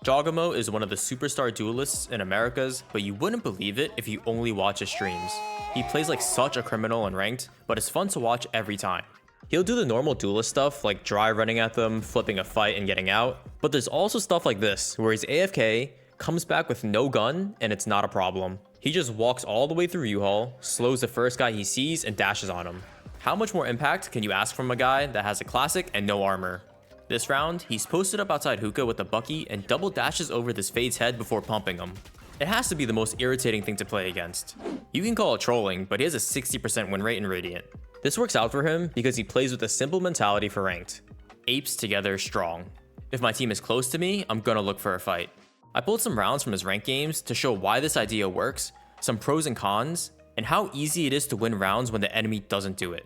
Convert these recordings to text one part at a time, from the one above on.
Jawgemo is one of the superstar duelists in Americas, but you wouldn't believe it if you only watch his streams. He plays like such a criminal in ranked, but it's fun to watch every time. He'll do the normal duelist stuff like dry running at them, flipping a fight and getting out, but there's also stuff like this, where he's AFK, comes back with no gun, and it's not a problem. He just walks all the way through U-Haul, slows the first guy he sees, and dashes on him. How much more impact can you ask from a guy that has a classic and no armor? This round, he's posted up outside hookah with a bucky and double dashes over this fade's head before pumping him. It has to be the most irritating thing to play against. You can call it trolling, but he has a 60% win rate in Radiant. This works out for him because he plays with a simple mentality for ranked. Apes together strong. If my team is close to me, I'm gonna look for a fight. I pulled some rounds from his ranked games to show why this idea works, some pros and cons, and how easy it is to win rounds when the enemy doesn't do it.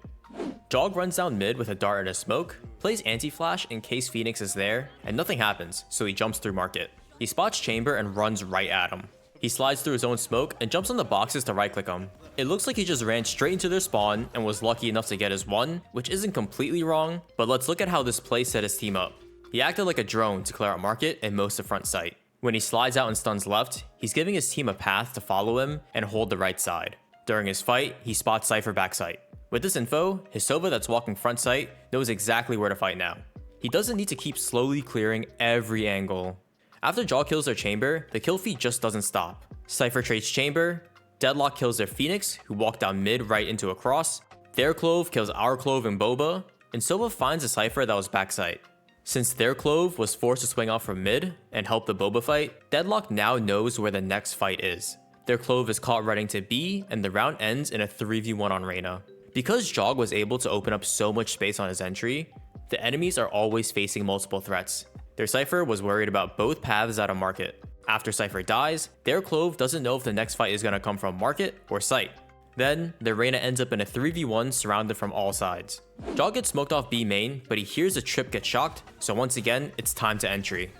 Jog runs down mid with a dart and a smoke, plays anti-flash in case Phoenix is there, and nothing happens, so he jumps through market. He spots chamber and runs right at him. He slides through his own smoke and jumps on the boxes to right click him. It looks like he just ran straight into their spawn and was lucky enough to get his one, which isn't completely wrong, but let's look at how this play set his team up. He acted like a drone to clear out market and most of front sight. When he slides out and stuns left, he's giving his team a path to follow him and hold the right side. During his fight, he spots Cypher backside. With this info, his Sova that's walking front sight knows exactly where to fight now. He doesn't need to keep slowly clearing every angle. After Jaw kills their chamber, the kill feed just doesn't stop. Cypher trades chamber, Deadlock kills their Phoenix, who walked down mid right into a cross, their Clove kills our Clove and Boba, and Sova finds a Cypher that was backside. Since their Clove was forced to swing off from mid and help the Boba fight, Deadlock now knows where the next fight is. Their Clove is caught running to B, and the round ends in a 3v1 on Reyna. Because Jog was able to open up so much space on his entry, the enemies are always facing multiple threats. Their Cypher was worried about both paths out of market. After Cypher dies, their Clove doesn't know if the next fight is going to come from market or site. Then, their Reyna ends up in a 3v1 surrounded from all sides. Jog gets smoked off B main, but he hears the trip get shocked, so once again, it's time to entry.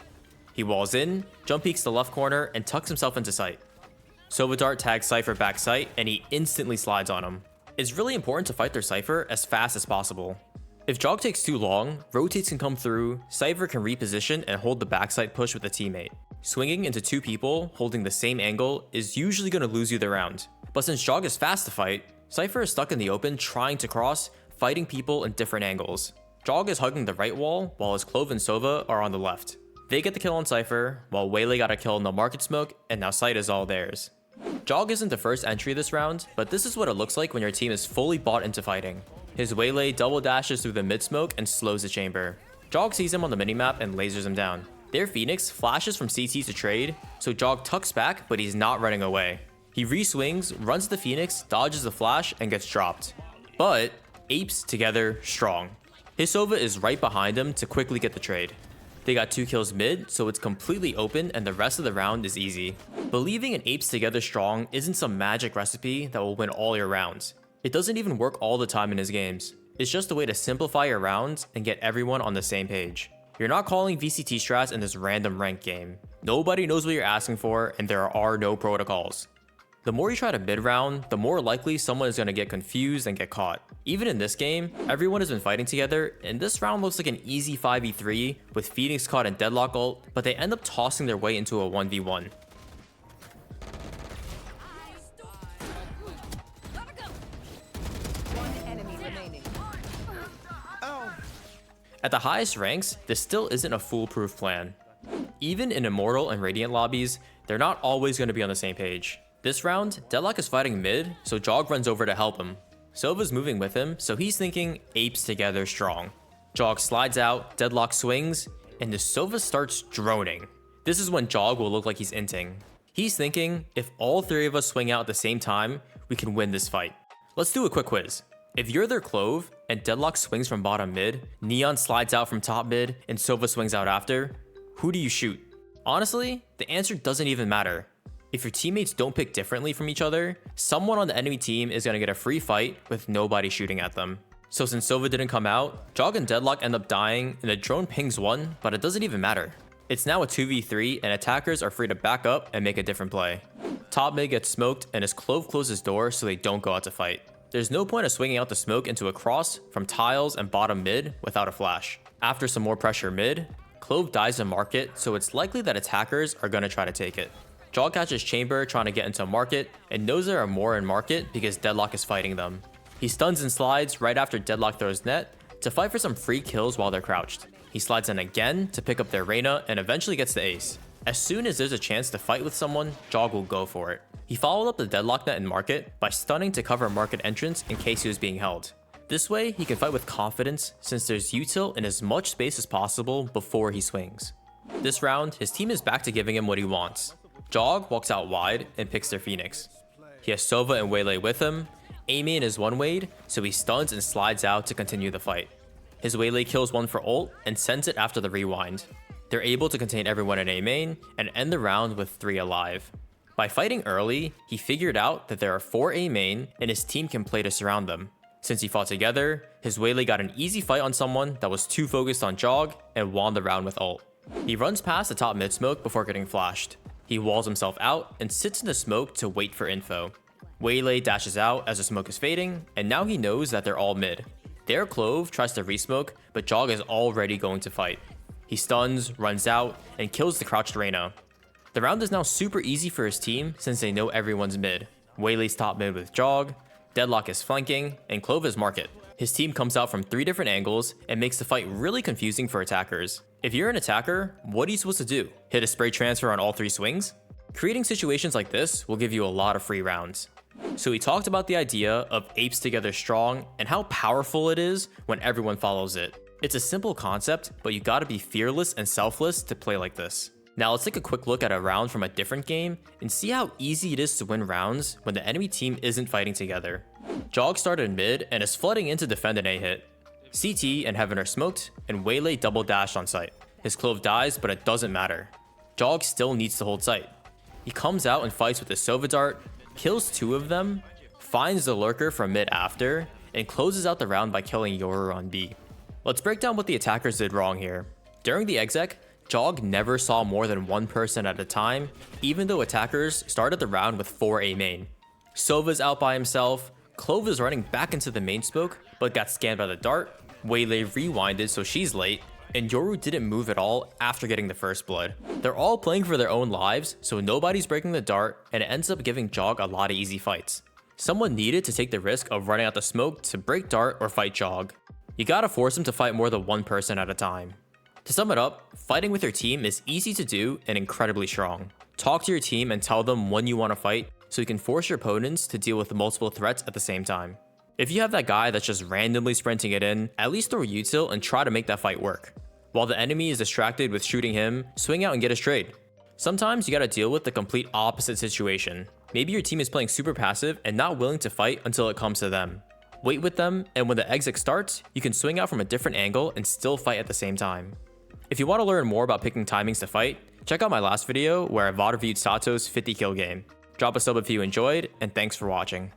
He walls in, jump peeks the left corner, and tucks himself into sight. Sova Dart tags Cypher back sight, and he instantly slides on him. It's really important to fight their Cypher as fast as possible. If Jog takes too long, rotates can come through, Cypher can reposition and hold the backside push with a teammate. Swinging into two people holding the same angle is usually going to lose you the round. But since Jog is fast to fight, Cypher is stuck in the open trying to cross, fighting people in different angles. Jog is hugging the right wall while his Clove and Sova are on the left. They get the kill on Cypher, while Waylay got a kill on the market smoke, and now sight is all theirs. Jog isn't the first entry this round, but this is what it looks like when your team is fully bought into fighting. His Waylay double dashes through the mid smoke and slows the chamber. Jog sees him on the minimap and lasers him down. Their Phoenix flashes from CT to trade, so Jog tucks back, but he's not running away. He re-swings, runs to the Phoenix, dodges the flash, and gets dropped. But Apes together strong. His Sova is right behind him to quickly get the trade. They got 2 kills mid, so it's completely open and the rest of the round is easy. Believing in Apes together strong isn't some magic recipe that will win all your rounds. It doesn't even work all the time in his games. It's just a way to simplify your rounds and get everyone on the same page. You're not calling VCT strats in this random rank game. Nobody knows what you're asking for and there are no protocols. The more you try to mid-round, the more likely someone is going to get confused and get caught. Even in this game, everyone has been fighting together, and this round looks like an easy 5v3 with Phoenix caught in Deadlock ult, but they end up tossing their way into a 1v1. At the highest ranks, this still isn't a foolproof plan. Even in Immortal and Radiant lobbies, they're not always going to be on the same page. This round, Deadlock is fighting mid, so Jog runs over to help him. Sova's moving with him, so he's thinking Apes together strong. Jog slides out, Deadlock swings, and the Sova starts droning. This is when Jog will look like he's inting. He's thinking, if all 3 of us swing out at the same time, we can win this fight. Let's do a quick quiz. If you're their Clove, and Deadlock swings from bottom mid, Neon slides out from top mid, and Sova swings out after, who do you shoot? Honestly, the answer doesn't even matter. If your teammates don't pick differently from each other, someone on the enemy team is going to get a free fight with nobody shooting at them. So since Sova didn't come out, Jog and Deadlock end up dying and the drone pings one, but it doesn't even matter. It's now a 2v3 and attackers are free to back up and make a different play. Top mid gets smoked and his Clove closes door so they don't go out to fight. There's no point of swinging out the smoke into a cross from tiles and bottom mid without a flash. After some more pressure mid, Clove dies in market, so it's likely that attackers are gonna try to take it. Jog catches Chamber trying to get into market and knows there are more in market because Deadlock is fighting them. He stuns and slides right after Deadlock throws net to fight for some free kills while they're crouched. He slides in again to pick up their Reyna and eventually gets the ace. As soon as there's a chance to fight with someone, Jog will go for it. He followed up the Deadlock net in market by stunning to cover market entrance in case he was being held. This way, he can fight with confidence since there's util in as much space as possible before he swings. This round, his team is back to giving him what he wants. Jog walks out wide and picks their Phoenix. He has Sova and Waylay with him. A main is one wayed, so he stuns and slides out to continue the fight. His Waylay kills one for ult and sends it after the rewind. They're able to contain everyone in A main and end the round with 3 alive. By fighting early, he figured out that there are 4 A main and his team can play to surround them. Since he fought together, his Waylay got an easy fight on someone that was too focused on Jog and won the round with ult. He runs past the top mid smoke before getting flashed. He walls himself out and sits in the smoke to wait for info. Waylay dashes out as the smoke is fading, and now he knows that they're all mid. Their Clove tries to resmoke, but Jog is already going to fight. He stuns, runs out, and kills the crouched Reyna. The round is now super easy for his team since they know everyone's mid. Waylay's top mid with Jog, Deadlock is flanking, and Clove is market. His team comes out from 3 different angles and makes the fight really confusing for attackers. If you're an attacker, what are you supposed to do? Hit a spray transfer on all 3 swings? Creating situations like this will give you a lot of free rounds. So we talked about the idea of Apes together strong and how powerful it is when everyone follows it. It's a simple concept, but you gotta be fearless and selfless to play like this. Now let's take a quick look at a round from a different game and see how easy it is to win rounds when the enemy team isn't fighting together. Jog started mid and is flooding in to defend an A hit. CT and Heaven are smoked, and Waylay double dashed on site. His Clove dies, but it doesn't matter. Jog still needs to hold site. He comes out and fights with his Sova dart, kills 2 of them, finds the lurker from mid after, and closes out the round by killing Yoru on B. Let's break down what the attackers did wrong here. During the exec, Jog never saw more than 1 person at a time, even though attackers started the round with 4 A main. Sova's out by himself, Clove is running back into the main smoke, but got scanned by the dart, Waylay rewinded so she's late, and Yoru didn't move at all after getting the first blood. They're all playing for their own lives, so nobody's breaking the dart, and it ends up giving Jog a lot of easy fights. Someone needed to take the risk of running out the smoke to break dart or fight Jog. You gotta force him to fight more than 1 person at a time. To sum it up, fighting with your team is easy to do and incredibly strong. Talk to your team and tell them when you want to fight, so you can force your opponents to deal with multiple threats at the same time. If you have that guy that's just randomly sprinting it in, at least throw util and try to make that fight work. While the enemy is distracted with shooting him, swing out and get his trade. Sometimes you gotta deal with the complete opposite situation. Maybe your team is playing super passive and not willing to fight until it comes to them. Wait with them, and when the exec starts, you can swing out from a different angle and still fight at the same time. If you want to learn more about picking timings to fight, check out my last video where I VOD reviewed Sato's 50 kill game. Drop a sub if you enjoyed, and thanks for watching.